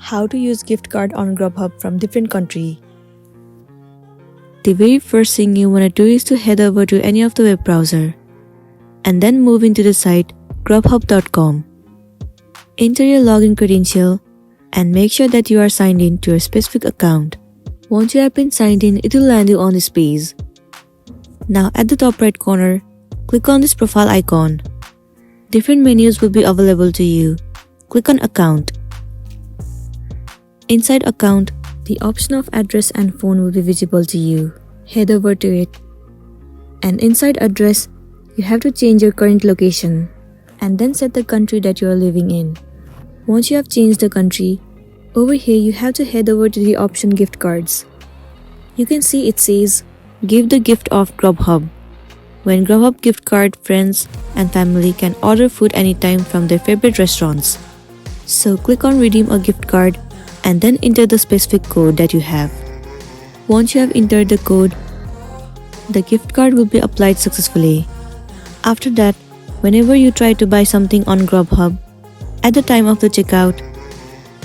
How to use gift card on Grubhub from different country. The very first thing you want to do is to head over to any of the web browser and then move into the site grubhub.com. Enter your login credential and make sure that you are signed in to your specific account. Once you have been signed in, it will land you on this page. Now at the top right corner, click on this profile icon. Different menus will be available to you. Click on Account. Inside Account, the option of address and phone will be visible to you. Head over to it. And inside Address, you have to change your current location and then set the country that you are living in. Once you have changed the country, over here you have to head over to the option Gift Cards. You can see it says Give the gift of Grubhub. When Grubhub gift card, friends and family can order food anytime from their favorite restaurants. So click on Redeem a gift card and then enter the specific code that you have. Once you have entered the code, the gift card will be applied successfully. After that, whenever you try to buy something on Grubhub, at the time of the checkout,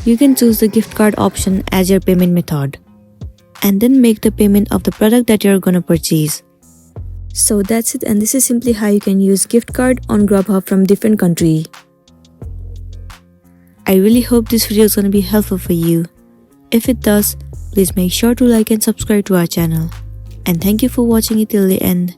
you can choose the gift card option as your payment method and then make the payment of the product that you're gonna purchase. So that's it, and this is simply how you can use gift card on Grubhub from different country. I really hope this video is gonna be helpful for you. If it does, please make sure to like and subscribe to our channel. And thank you for watching it till the end.